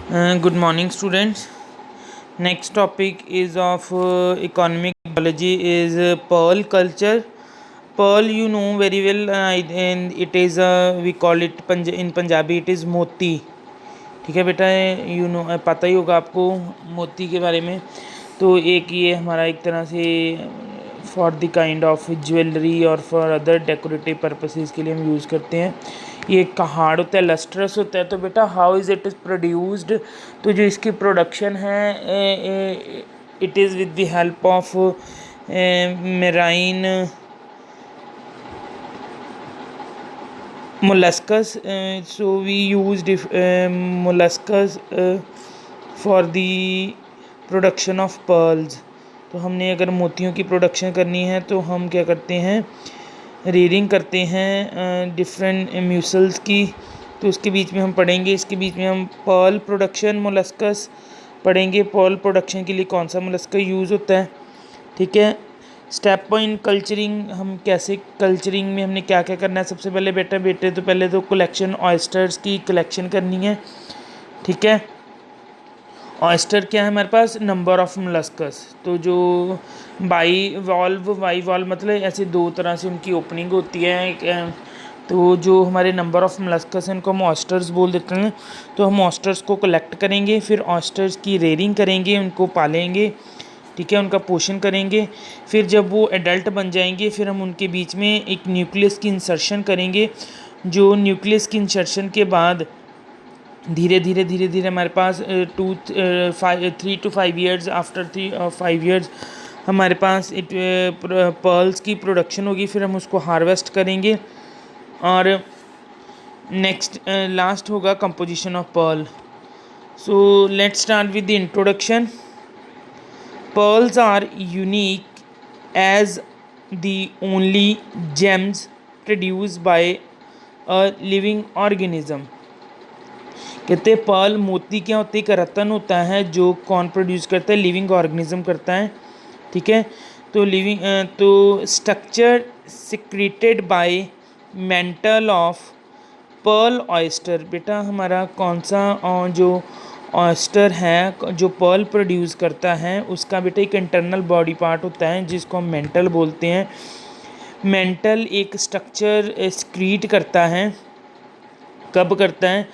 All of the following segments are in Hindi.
Good morning, students. Next topic is of economic biology is pearl culture. Pearl, you know very well, and it is we call it in Punjabi it is मोती. ठीक है बेटा, यू नो पता ही होगा आपको मोती के बारे में। तो एक ये हमारा एक तरह से for the kind of jewellery और फॉर अदर डेकोरेटिव पर्पसेस के लिए हम यूज़ करते हैं। ये एक हार्ड होता है, लस्ट्रस होता है। तो बेटा how is it is produced, तो जो इसकी प्रोडक्शन है it is with the help of marine molluscus. So we used molluscus for the production of pearls. तो हमने अगर मोतियों की प्रोडक्शन करनी है तो हम क्या करते हैं, रेयरिंग करते हैं डिफरेंट म्यूसल्स की। तो उसके बीच में हम पढ़ेंगे, इसके बीच में हम पर्ल प्रोडक्शन मोलस्कस पढ़ेंगे। पर्ल प्रोडक्शन के लिए कौन सा मोलस्का यूज़ होता है, ठीक है। स्टेप इन कल्चरिंग, हम कैसे कल्चरिंग में हमने क्या क्या करना है। सबसे पहले बेटे तो पहले तो कलेक्शन ऑयस्टर्स की कलेक्शन करनी है, ठीक है। ऑयस्टर क्या है हमारे पास, नंबर ऑफ मोलस्कस। तो जो बाई वॉल्व मतलब ऐसे दो तरह से उनकी ओपनिंग होती है। तो जो हमारे नंबर ऑफ मोलस्कस हैं उनको हम ऑयस्टर्स बोल देते हैं। तो हम ऑयस्टर्स को कलेक्ट करेंगे, फिर ऑयस्टर्स की रेयरिंग करेंगे, उनको पालेंगे, ठीक है, उनका पोषण करेंगे। फिर जब वो एडल्ट बन जाएंगे फिर हम उनके बीच में एक न्यूक्लियस की इंसर्शन करेंगे। जो न्यूक्लियस की इंसर्शन के बाद धीरे धीरे हमारे पास 3 to 5 ईयर्स, आफ्टर 5 ईयर्स हमारे पास पर्ल्स की प्रोडक्शन होगी। फिर हम उसको हार्वेस्ट करेंगे और नेक्स्ट लास्ट होगा composition of pearl. So let's start with the introduction. Pearls are unique as the only gems produced by a living organism. कहते हैं पर्ल मोती क्या होती है, एक रत्न होता है जो कौन प्रोड्यूस करता है, लिविंग ऑर्गेनिज्म करता है, ठीक है। तो तो structure secreted by mental of pearl oyster. बेटा हमारा कौन सा जो ऑयस्टर है जो पर्ल प्रोड्यूस करता है उसका बेटा एक इंटरनल बॉडी पार्ट होता है जिसको हम मेंटल बोलते हैं। मेंटल एक स्ट्रक्चर एक्सक्रीट करता है, कब करता है,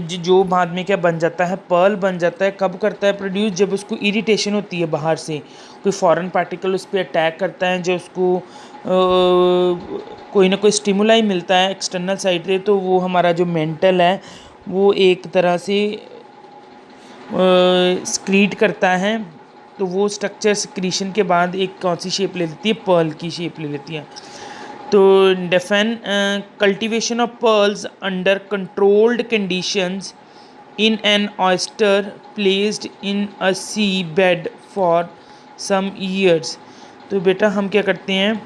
जो बाद में क्या बन जाता है, पर्ल बन जाता है। कब करता है प्रोड्यूस, जब उसको इरिटेशन होती है, बाहर से कोई फॉरेन पार्टिकल उस पर अटैक करता है, जो उसको कोई ना कोई स्टिमुलाई मिलता है एक्सटर्नल साइड से, तो वो हमारा जो मेंटल है वो एक तरह से स्क्रीट करता है। तो वो स्ट्रक्चर स्क्रीशन के बाद एक कौन सी शेप ले लेती है, पर्ल की शेप ले लेती है। तो define cultivation of pearls under controlled conditions in an oyster placed in a sea bed for some years. तो बेटा हम क्या करते हैं,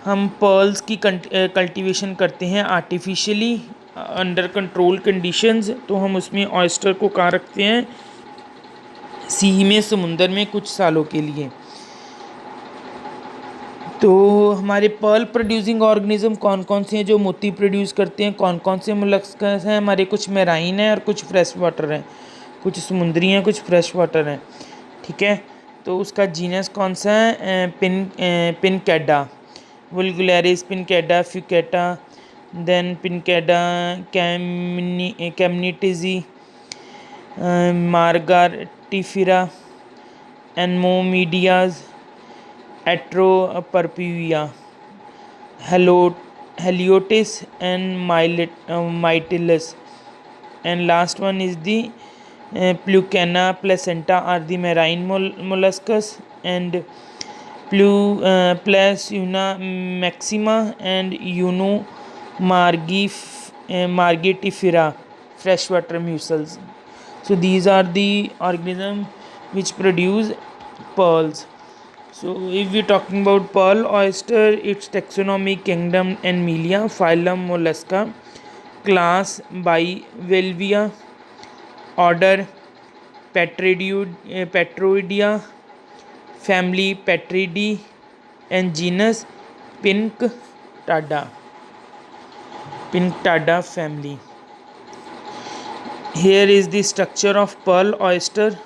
हम पर्ल्स की कल्टीवेशन करते हैं आर्टिफिशियली अंडर कंट्रोल कंडीशंस। तो हम उसमें ऑयस्टर को कहाँ रखते हैं, सी में, समुंदर में कुछ सालों के लिए। तो हमारे पर्ल प्रोड्यूसिंग ऑर्गेनिज्म कौन कौन से हैं जो मोती प्रोड्यूस करते हैं, कौन कौन से मोलस्कस हैं हमारे, कुछ मेराइन है और कुछ फ्रेश वाटर हैं, कुछ समुद्री हैं कुछ फ्रेश वाटर हैं, ठीक है। तो उसका जीनस कौन सा है, पिनकैडा, वुलगुलरिस पिनकैडा फ्यूकेटा, then पिनकैडा कैमनिटिजी, मार्गाटिफिरा, एनमोमीडियाज, एट्रोपर्पिया, Heliotis and Mytilus, and last one is the Plucana placenta are the marine molluscus, and Placuna maxima and Margitifera freshwater mussels. So these are the organisms which produce pearls. So if we're talking about pearl oyster, its taxonomy: kingdom Animalia, phylum Mollusca, class Bivalvia, order Petroidea, family Petridae, and genus Pinctada family. Here is the structure of pearl oyster.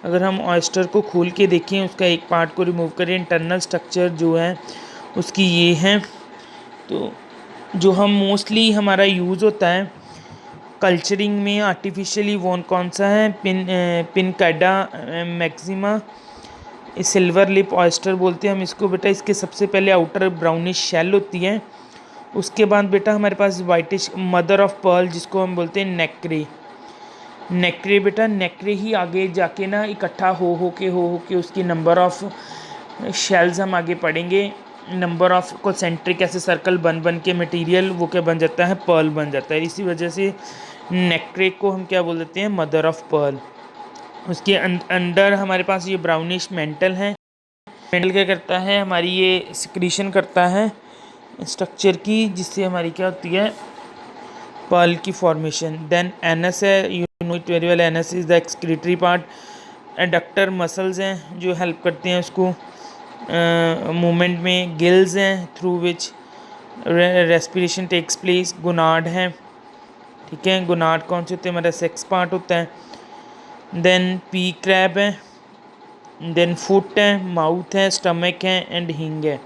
अगर हम ऑयस्टर को खोल के देखें, उसका एक पार्ट को रिमूव करें, इंटरनल स्ट्रक्चर जो है उसकी ये है। तो जो हम मोस्टली हमारा यूज़ होता है कल्चरिंग में आर्टिफिशियली, वो कौन सा है, पिनकैडा मैक्सिमा, सिल्वर लिप ऑयस्टर बोलते हैं हम इसको बेटा। इसके सबसे पहले आउटर ब्राउनिश शेल होती है, उसके बाद बेटा हमारे पास वाइटिश मदर ऑफ पर्ल जिसको हम बोलते हैं नेक्रे। नेक्रे बेटा, नेक्रे ही आगे जाके ना इकट्ठा हो के उसकी नंबर ऑफ शेल्स हम आगे पढ़ेंगे, नंबर ऑफ कोसेंट्रिक ऐसे सर्कल बन के मटेरियल वो क्या बन जाता है, पर्ल बन जाता है। इसी वजह से नेक्रे को हम क्या बोल देते हैं, मदर ऑफ पर्ल। उसके अंदर हमारे पास ये ब्राउनिश मेंटल है। मेंटल क्या करता है, हमारी ये सिक्रीशन करता है स्ट्रक्चर की, जिससे हमारी क्या होती है, पर्ल की फॉर्मेशन। देन एनस है, you know it very well, anus is the excretory part. Adductor muscles हैं जो हेल्प करते हैं उसको मूवमेंट में। गिल्स हैं through which respiration takes place. Gonad है, ठीक है, गोनाड कौन से होते हैं, हमारा सेक्स पार्ट होता है। देन पी क्रैब है, देन फुट है, माउथ है, स्टमक है एंड हिंग है।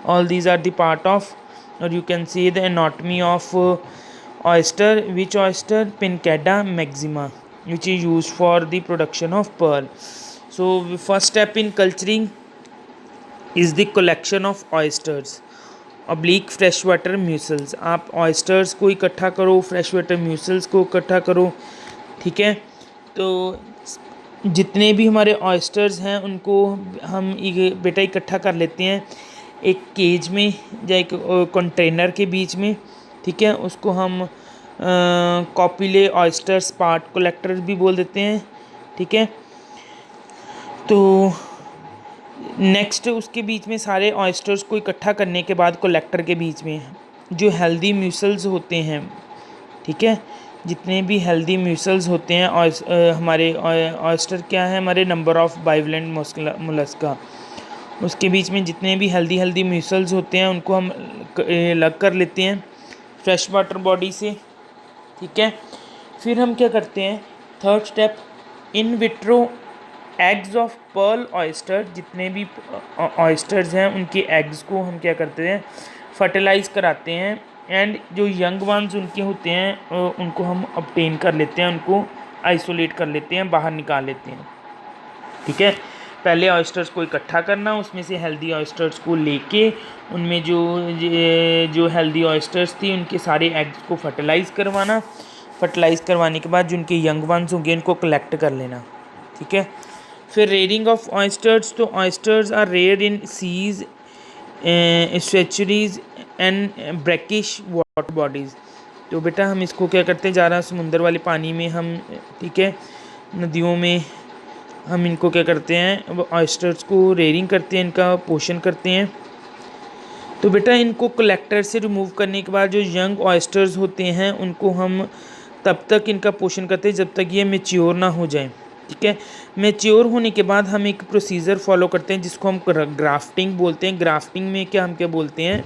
All these are the part of, और you can see the anatomy of oyster. Which oyster, Pinctada maxima, which is used for the production of pearl. So first step in culturing is the collection of oysters oblique freshwater mussels। आप ऑयस्टर्स को इकट्ठा करो, फ्रेशवाटर म्यूसल्स को इकट्ठा करो, ठीक है। तो जितने भी हमारे ऑयस्टर्स हैं उनको हम बेटा इकट्ठा कर लेते हैं एक केज में या एक कंटेनर के बीच में, ठीक है। उसको हम कॉपीले ऑयस्टर्स पार्ट कलेक्टर्स भी बोल देते हैं, ठीक है। तो नेक्स्ट उसके बीच में सारे ऑयस्टर्स को इकट्ठा करने के बाद कलेक्टर के बीच में जो हेल्दी म्यूसल्स होते हैं, ठीक है, जितने भी हेल्दी म्यूसल्स होते हैं हमारे ऑयस्टर क्या है, हमारे नंबर ऑफ बाइवलेंट मोलस्का, उसके बीच में जितने भी हेल्दी म्यूसल्स होते हैं उनको हम अलग कर लेते हैं फ्रेश वाटर बॉडी से, ठीक है। फिर हम क्या करते हैं, third step, in vitro eggs of pearl oyster. जितने भी ऑयस्टर्स हैं उनके एग्स को हम क्या करते हैं, फर्टिलाइज कराते हैं। एंड जो यंग वंस उनके होते हैं उनको हम ऑब्टेन कर लेते हैं, उनको आइसोलेट कर लेते हैं, बाहर निकाल लेते हैं, ठीक है। पहले ऑयस्टर्स को इकट्ठा करना, उसमें से हेल्दी ऑयस्टर्स को लेके उनमें जो हेल्दी ऑयस्टर्स थी उनके सारे एग्स को फर्टिलाइज़ करवाना। फर्टिलाइज़ करवाने के बाद जो उनके यंग वंस होंगे उनको कलेक्ट कर लेना, ठीक है। फिर रेयरिंग ऑफ ऑयस्टर्स, तो oysters are rear in seas, estuaries and brackish water bodies. तो बेटा हम इसको क्या करते हैं, ज़्यादा समुंदर वाले पानी में हम, ठीक है, नदियों में हम इनको क्या करते हैं, वो ऑयस्टर्स को रेयरिंग करते हैं, इनका पोषण करते हैं। तो बेटा इनको कलेक्टर से रिमूव करने के बाद जो यंग ऑयस्टर्स होते हैं उनको हम तब तक इनका पोषण करते हैं जब तक ये मैच्योर ना हो जाए, ठीक है। मैच्योर होने के बाद हम एक प्रोसीजर फॉलो करते हैं जिसको हम ग्राफ्टिंग बोलते हैं। ग्राफ्टिंग में क्या हम क्या बोलते हैं,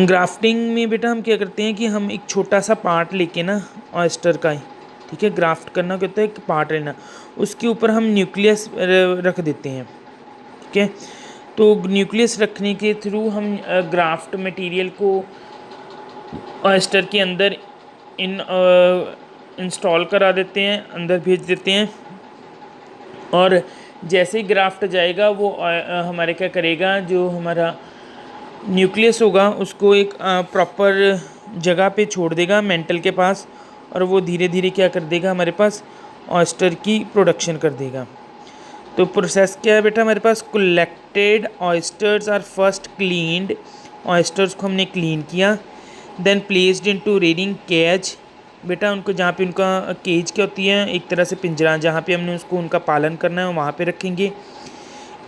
ग्राफ्टिंग में बेटा हम क्या करते हैं कि हम एक छोटा सा पार्ट लेके ना ऑयस्टर का ही, ठीक है, ग्राफ्ट करना क्या होता है, एक पार्ट लेना, उसके ऊपर हम न्यूक्लियस रख देते हैं, ठीक है। तो न्यूक्लियस रखने के थ्रू हम ग्राफ्ट मटेरियल को ऑयस्टर के अंदर इंस्टॉल करा देते हैं, अंदर भेज देते हैं। और जैसे ही ग्राफ्ट जाएगा वो हमारे क्या करेगा, जो हमारा न्यूक्लियस होगा उसको एक प्रॉपर जगह पे छोड़ देगा मेंटल के पास, और वो धीरे धीरे क्या कर देगा, हमारे पास ऑयस्टर की प्रोडक्शन कर देगा। तो प्रोसेस क्या है बेटा, हमारे पास collected oysters are first cleaned. Oysters को हमने क्लीन किया, then placed into rearing cage. बेटा उनको जहाँ पे उनका केज क्या होती है, एक तरह से पिंजरा, जहाँ पे हमने उसको उनका पालन करना है वहाँ पे रखेंगे।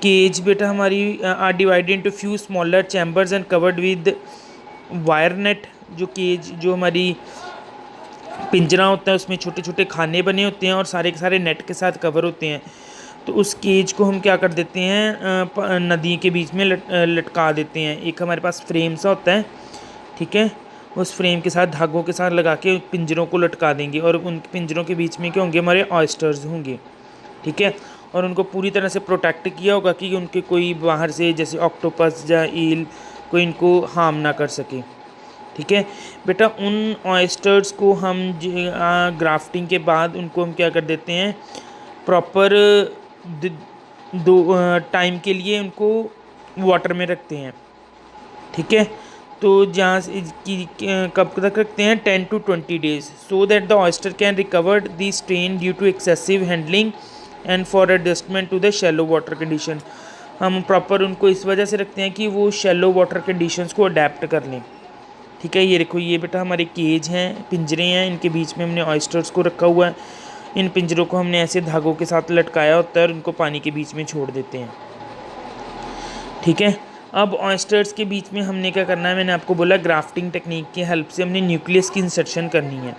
केज बेटा हमारी are divided into few smaller chambers and covered with wire net. जो केज, जो हमारी पिंजरा होता है उसमें छोटे छोटे खाने बने होते हैं और सारे के सारे नेट के साथ कवर होते हैं। तो उस केज को हम क्या कर देते हैं, नदी के बीच में लटका देते हैं। एक हमारे पास फ्रेम सा होता है, ठीक है, उस फ्रेम के साथ धागों के साथ लगा के पिंजरों को लटका देंगे और उन पिंजरों के बीच में क्या होंगे, हमारे ऑयस्टर्स होंगे। ठीक है, और उनको पूरी तरह से प्रोटेक्ट किया होगा कि उनके कोई बाहर से जैसे ऑक्टोपस या ईल कोई इनको हार्म ना कर सके। ठीक है बेटा, उन ऑयस्टर्स को हम ग्राफ्टिंग के बाद उनको हम क्या कर देते हैं, प्रॉपर दो टाइम के लिए उनको वाटर में रखते हैं। ठीक है, तो जहाँ से कब तक रखते हैं, 10 to 20 days, so that the oyster can recover the strain due to excessive handling and for adjustment to the shallow water condition. हम प्रॉपर उनको इस वजह से रखते हैं कि वो शैलो वाटर कंडीशंस को अडेप्ट कर लें। ठीक है, ये देखो, ये बेटा हमारे केज हैं, पिंजरे हैं, इनके बीच में हमने ऑयस्टर्स को रखा हुआ है। इन पिंजरों को हमने ऐसे धागों के साथ लटकाया होता है और उनको पानी के बीच में छोड़ देते हैं। ठीक है, अब ऑयस्टर्स के बीच में हमने क्या करना है, मैंने आपको बोला ग्राफ्टिंग टेक्निक की हेल्प से हमने न्यूक्लियस की इंसर्शन करनी है।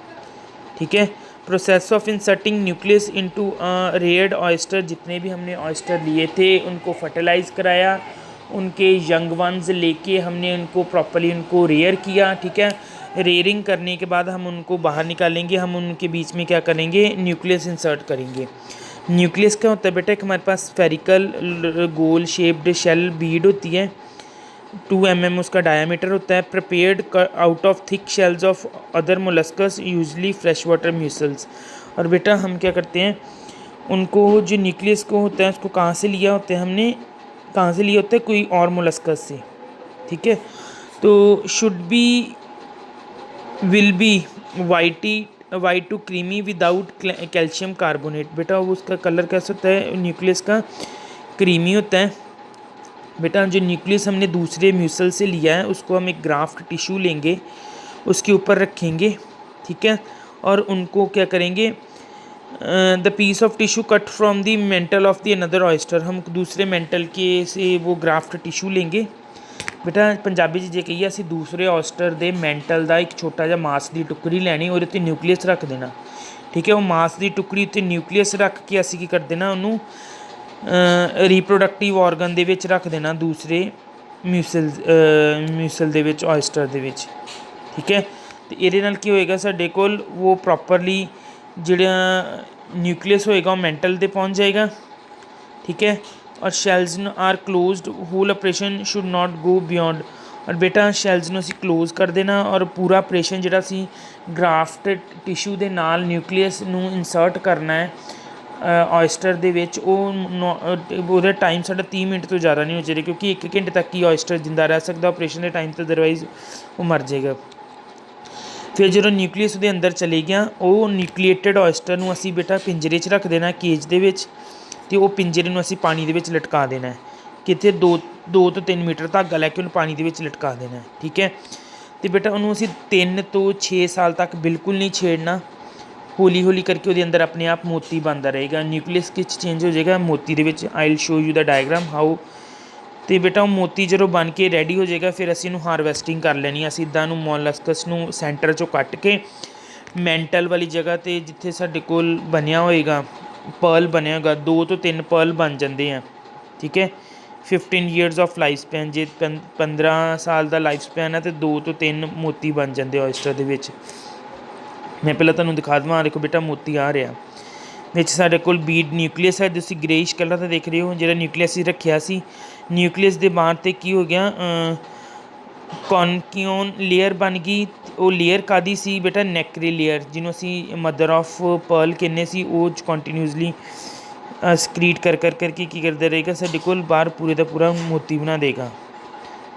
ठीक है, process of inserting nucleus into reared oyster, जितने भी हमने ऑयस्टर लिए थे उनको फर्टिलाइज़ कराया, उनके यंग वंस लेके हमने उनको प्रॉपर्ली उनको रेयर किया। ठीक है, रेयरिंग करने के बाद हम उनको बाहर निकालेंगे, हम उनके बीच में क्या करेंगे, न्यूक्लियस इंसर्ट करेंगे। न्यूक्लियस क्या होता है बेटा, एक हमारे पास स्फेरिकल गोल शेप्ड शेल बीड होती है, 2 mm उसका डायामीटर होता है, prepared out of thick shells of other molluscs usually fresh water mussels. और बेटा हम क्या करते हैं, उनको जो न्यूक्लियस को होता है उसको कहाँ से लिया होता है, हमने कहाँ से लिया होता है, कोई और मोलस्कस से। ठीक है, तो should be will be white to creamy without calcium carbonate. बेटा उसका कलर कैसा होता है, न्यूक्लियस का क्रीमी होता है। बेटा जो न्यूक्लियस हमने दूसरे म्यूसल से लिया है उसको हम एक ग्राफ्ट टिश्यू लेंगे, उसके ऊपर रखेंगे। ठीक है, और उनको क्या करेंगे, the piece of tissue cut from the mantle of the another oyster, हम दूसरे मेंटल के से वो ग्राफ्ट टिश्यू लेंगे। बेटा पंजाबी च जे कहिए ਅਸੀਂ दूसरे ऑयस्टर ਦੇ ਮੈਂਟਲ ਦਾ ਇੱਕ ਛੋਟਾ ਜਿਹਾ ਮਾਸ ਦੀ ਟੁਕੜੀ ਲੈਣੀ, ਉਹਦੇ ਉੱਤੇ ਨਿਊਕਲੀਅਸ ਰੱਖ ਦੇਣਾ। ਠੀਕ ਹੈ, ਉਹ ਮਾਸ ਦੀ ਟੁਕੜੀ ਉੱਤੇ ਨਿਊਕਲੀਅਸ ਰੱਖ ਕੇ ਅਸੀਂ ਕੀ ਕਰ ਦੇਣਾ, ਉਹਨੂੰ ਰੀਪਰੋਡਕਟਿਵ ਆਰਗਨ ਦੇ ਵਿੱਚ ਰੱਖ ਦੇਣਾ, ਦੂਸਰੇ ਮਿਊਸਲ ਦੇ ਵਿੱਚ, ऑयस्टर ਦੇ ਵਿੱਚ। ਠੀਕ ਹੈ, ਅਤੇ ਇਹਦੇ ਨਾਲ ਕੀ ਹੋਏਗਾ, ਸਾਡੇ ਕੋਲ ਉਹ ਪ੍ਰੋਪਰਲੀ ਜਿਹੜਾ ਨਿਊਕਲੀਅਸ ਹੋਏਗਾ ਉਹ ਮੈਂਟਲ 'ਤੇ ਪਹੁੰਚ ਜਾਏਗਾ। ठीक है, और shells are closed, whole operation should not go beyond. और बेटा शैल्स ਨੂੰ ਅਸੀਂ क्लोज कर देना और पूरा ऑपरेशन ਜਿਹੜਾ ਅਸੀਂ ग्राफ्ट टिश्यू ਦੇ ਨਾਲ ਨਿਊਕਲੀਅਸ ਨੂੰ इंसर्ट करना है ऑयस्टर ਦੇ ਵਿੱਚ, ਉਹਦਾ टाइम ਸਾਡਾ 30 ਮਿੰਟ ਤੋਂ ज़्यादा नहीं हो चाहिए, क्योंकि 1 घंटे तक ही ऑयस्टर जिंदा रह सकता ऑपरेशन के टाइम तो, अदरवाइज वो मर जाएगा। फिर जो न्यूक्लीਅਸ ਉਹਦੇ ਅੰਦਰ ਚਲੇ ਗਿਆ, ਉਹ ਨਿਊਕਲੀਏਟਡ ऑयस्टर ਨੂੰ ਅਸੀਂ बेटा पिंजरे 'ਚ ਰੱਖ देना केज ਦੇ ਵਿੱਚ, ਅਤੇ ਉਹ ਪਿੰਜਰੇ ਨੂੰ ਅਸੀਂ ਪਾਣੀ ਦੇ ਵਿੱਚ ਲਟਕਾ ਦੇਣਾ ਹੈ, ਕਿਤੇ 2 ਤੋਂ 3 ਮੀਟਰ ਧਾਗਾ ਲੈ ਕੇ ਉਹਨੂੰ ਪਾਣੀ ਦੇ ਵਿੱਚ ਲਟਕਾ ਦੇਣਾ ਹੈ। ਠੀਕ ਹੈ, ਅਤੇ ਬੇਟਾ ਉਹਨੂੰ ਅਸੀਂ 3 ਤੋਂ 6 ਸਾਲ ਤੱਕ ਬਿਲਕੁਲ ਨਹੀਂ ਛੇੜਨਾ, ਹੌਲੀ ਹੌਲੀ ਕਰਕੇ ਉਹਦੇ ਅੰਦਰ ਆਪਣੇ ਆਪ ਮੋਤੀ ਬਣਦਾ ਰਹੇਗਾ, ਨਿਊਕਲੀਅਸ ਕਿਚ ਚੇਂਜ ਹੋ ਜਾਏਗਾ ਮੋਤੀ ਦੇ ਵਿੱਚ। I will show you the diagram how. ਅਤੇ ਬੇਟਾ ਉਹ ਮੋਤੀ ਜਦੋਂ ਬਣ ਕੇ ਰੈਡੀ ਹੋ ਜਾਏਗਾ, ਫਿਰ ਅਸੀਂ ਇਹਨੂੰ ਹਾਰਵੈਸਟਿੰਗ ਕਰ ਲੈਣੀ। ਅਸੀਂ ਇੱਦਾਂ ਨੂੰ ਮੋਲਸਕਸ ਨੂੰ ਸੈਂਟਰ 'ਚੋਂ ਕੱਟ ਕੇ ਮੈਂਟਲ ਵਾਲੀ ਜਗ੍ਹਾ 'ਤੇ ਜਿੱਥੇ ਸਾਡੇ ਕੋਲ ਬਣਿਆ ਹੋਏਗਾ पर्ल बनया होगा, 2 ਤੋਂ 3 पर्ल बन जाते हैं। ठीक है, 15 years ऑफ लाइफ स्पैन, जे 15 साल का लाइफ स्पैन है तो 2 ਤੋਂ 3 मोती बन जाते ऑयस्टर ਦੇ ਵਿੱਚ। मैं पहले ਤੁਹਾਨੂੰ दिखा देवां, देखो बेटा मोती आ रहा ਵਿੱਚ ਸਾਡੇ ਕੋਲ बीड न्यूक्लियस है, ਤੁਸੀਂ ग्रेइश कलर ਦਾ देख रहे हो, ਜਿਹੜਾ न्यूक्लियस ਹੀ ਰੱਖਿਆ ਸੀ। न्यूक्लियस ਦੇ ਬਾਹਰ 'ਤੇ ਕੀ ਹੋ ਗਿਆ, ਕੌਨਕਿਓਨ ਲੇਅਰ ਬਣ ਗਈ। ਉਹ ਲੇਅਰ ਕਾਹਦੀ ਸੀ ਬੇਟਾ, ਨੈਕਰੀ ਲੇਅਰ, ਜਿਹਨੂੰ ਅਸੀਂ ਮਦਰ ਆਫ ਪਰਲ ਕਹਿੰਦੇ ਸੀ। ਉਹ ਕੰਟੀਨਿਊਸਲੀ ਸਕਰੀਟ ਕਰ ਕਰਕੇ ਕੀ ਕਰਦਾ ਰਹੇਗਾ, ਸਾਡੇ ਕੋਲ ਬਾਹਰ ਪੂਰੇ ਦਾ ਪੂਰਾ ਮੋਤੀ ਬਣਾ ਦੇਗਾ।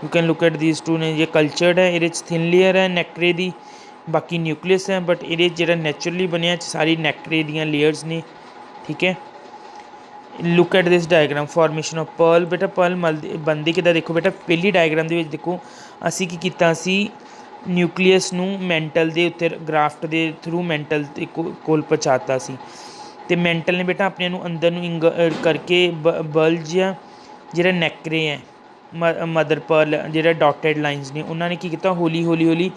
You can look at these two ਨੇ, ਇਹ ਕਲਚਰਡ ਹੈ, ਇਹਦੇ 'ਚ ਥਿਨ ਲੇਅਰ ਹੈ ਨੈਕਰੇ ਦੀ, ਬਾਕੀ ਨਿਊਕਲੀਅਸ ਹੈ, ਬਟ ਇਹਦੇ ਜਿਹੜਾ ਨੈਚੁਰਲੀ ਬਣਿਆ ਸਾਰੀ ਨੈਕਰੇ ਦੀਆਂ ਲੇਅਰਸ ਨੇ। ਠੀਕ ਹੈ, look at this diagram, formation of Pearl. ਬੇਟਾ ਪਰਲ ਬਣਦੀ ਕਿੱਦਾਂ, ਦੇਖੋ ਬੇਟਾ ਪਹਿਲੀ ਡਾਇਗਰਾਮ ਦੇ ਵਿੱਚ ਦੇਖੋ ਅਸੀਂ ਕੀ ਕੀਤਾ ਸੀ, ਨਿਊਕਲੀਅਸ ਨੂੰ ਮੈਂਟਲ ਦੇ ਉੱਤੇ ਗ੍ਰਾਫਟ ਦੇ ਥਰੂ ਮੈਂਟਲ ਦੇ ਕੋਲ ਪਹੁੰਚਾਤਾ ਸੀ, ਅਤੇ ਮੈਂਟਲ ਨੇ ਬੇਟਾ ਆਪਣੇ ਨੂੰ ਅੰਦਰ ਨੂੰ ਕਰਕੇ ਬਲਜ ਜਿਹੜਾ ਨੈਕਰੇ ਹੈ ਮਦਰ ਪਰਲ ਜਿਹੜਾ ਡਾਟਡ ਲਾਈਨਸ ਨੇ, ਉਹਨਾਂ ਨੇ ਕੀ ਕੀਤਾ, ਹੌਲੀ ਹੌਲੀ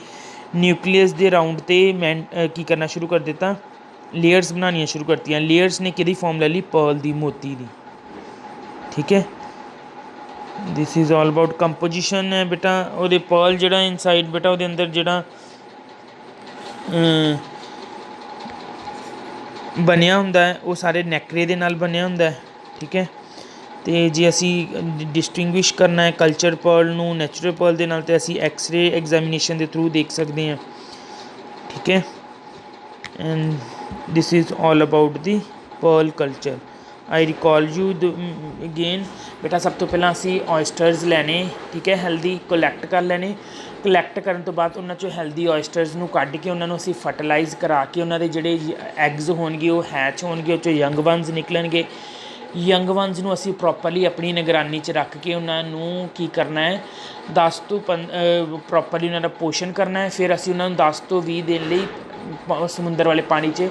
ਨਿਊਕਲੀਅਸ ਦੇ ਰਾਊਂਡ 'ਤੇ ਕੀ ਕਰਨਾ ਸ਼ੁਰੂ ਕਰ ਦਿੱਤਾ, ਲੇਅਰਸ ਬਣਾਉਣੀਆਂ ਸ਼ੁਰੂ ਕਰਤੀਆਂ। ਲੇਅਰਸ ਨੇ ਕਿਹਦੀ ਫੋਰਮ ਲੈ ਲਈ, ਪਰਲ ਦੀ, ਮੋਤੀ ਦੀ। ਠੀਕ ਹੈ, this is all about composition ਹੈ ਬੇਟਾ। ਉਹਦੇ ਪਰਲ ਜਿਹੜਾ ਇਨਸਾਈਡ ਬੇਟਾ ਉਹਦੇ ਅੰਦਰ ਜਿਹੜਾ ਬਣਿਆ ਹੁੰਦਾ ਹੈ ਉਹ ਸਾਰੇ ਨੈਕਰੇ ਦੇ ਨਾਲ ਬਣਿਆ ਹੁੰਦਾ ਹੈ, ਠੀਕ ਹੈ। ਅਤੇ ਜੇ ਅਸੀਂ ਡਿਸਟਿੰਗੁਇਸ਼ ਕਰਨਾ ਹੈ ਕਲਚਰ ਪਰਲ ਨੂੰ ਨੈਚੁਰਲ ਪਰਲ ਦੇ ਨਾਲ, ਤਾਂ ਅਸੀਂ ਐਕਸਰੇ ਐਗਜ਼ਾਮੀਨੇਸ਼ਨ ਦੇ ਥਰੂ ਦੇਖ ਸਕਦੇ ਹਾਂ, ਠੀਕ ਹੈ। And this is all about the pearl culture. I recall you again ਬੇਟਾ, ਸਭ ਤੋਂ ਪਹਿਲਾਂ ਅਸੀਂ ਓਇਸਟਰਸ ਲੈਣੇ, ਠੀਕ ਹੈ, ਹੈਲਦੀ ਕਲੈਕਟ ਕਰ ਲੈਣੇ। ਕਲੈਕਟ ਕਰਨ ਤੋਂ ਬਾਅਦ ਉਹਨਾਂ 'ਚੋਂ ਹੈਲਦੀ ਓਇਸਟਰਸ ਨੂੰ ਕੱਢ ਕੇ ਉਹਨਾਂ ਨੂੰ ਅਸੀਂ ਫਰਟੀਲਾਈਜ਼ ਕਰਾ ਕੇ ਉਹਨਾਂ ਦੇ ਜਿਹੜੇ ਐਗਜ਼ ਹੋਣਗੇ ਉਹ ਹੈਚ ਹੋਣਗੇ, ਉਹ 'ਚੋਂ ਯੰਗ ਵਨਸ ਨਿਕਲਣਗੇ। ਯੰਗ ਵਨਸ ਨੂੰ ਅਸੀਂ ਪ੍ਰੋਪਰਲੀ ਆਪਣੀ ਨਿਗਰਾਨੀ 'ਚ ਰੱਖ ਕੇ ਉਹਨਾਂ ਨੂੰ ਕੀ ਕਰਨਾ ਹੈ, 10 ਤੋਂ ਪ੍ਰੋਪਰਲੀ ਉਹਨਾਂ ਦਾ ਪੋਸ਼ਣ ਕਰਨਾ ਹੈ। ਫਿਰ ਅਸੀਂ ਉਹਨਾਂ ਨੂੰ 10 ਤੋਂ 20 ਦਿਨ ਲਈ ਸਮੁੰਦਰ ਵਾਲੇ ਪਾਣੀ 'ਚ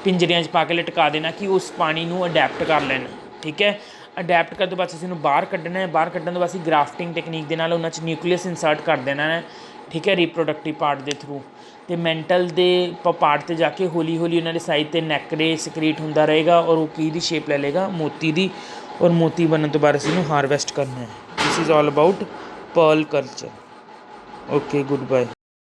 ਪਿੰਜਰਿਆਂ 'ਚ ਪਾ ਕੇ ਲਟਕਾ ਦੇਣਾ ਕਿ ਉਸ ਪਾਣੀ ਨੂੰ ਅਡੈਪਟ ਕਰ ਲੈਣ, ਠੀਕ ਹੈ। ਅਡੈਪਟ ਕਰਨ ਤੋਂ ਬਾਅਦ ਅਸੀਂ ਉਹਨੂੰ ਬਾਹਰ ਕੱਢਣਾ ਹੈ। ਬਾਹਰ ਕੱਢਣ ਤੋਂ ਬਾਅਦ ਅਸੀਂ ਗ੍ਰਾਫਟਿੰਗ ਟੈਕਨੀਕ ਦੇ ਨਾਲ ਉਹਨਾਂ 'ਚ ਨਿਊਕਲੀਅਸ ਇੰਸਰਟ ਕਰ ਦੇਣਾ ਹੈ, ਠੀਕ ਹੈ, ਰੀਪਰੋਡਕਟਿਵ ਪਾਰਟ ਦੇ ਥਰੂ। ਅਤੇ ਮੈਂਟਲ ਦੇ ਪਾਰਟ 'ਤੇ ਜਾ ਕੇ ਹੌਲੀ ਹੌਲੀ ਉਹਨਾਂ ਦੇ ਸਾਈਡ 'ਤੇ ਨੈਕਰੇ ਸਕਰੀਟ ਹੁੰਦਾ ਰਹੇਗਾ ਔਰ ਉਹ ਕੀ ਦੀ ਸ਼ੇਪ ਲੈ ਲਏਗਾ, ਮੋਤੀ ਦੀ। ਔਰ ਮੋਤੀ ਬਣਨ ਤੋਂ ਬਾਅਦ ਅਸੀਂ ਇਹਨੂੰ ਹਾਰਵੈਸਟ ਕਰਨਾ ਹੈ। This is all about pearl culture. Okay, good bye.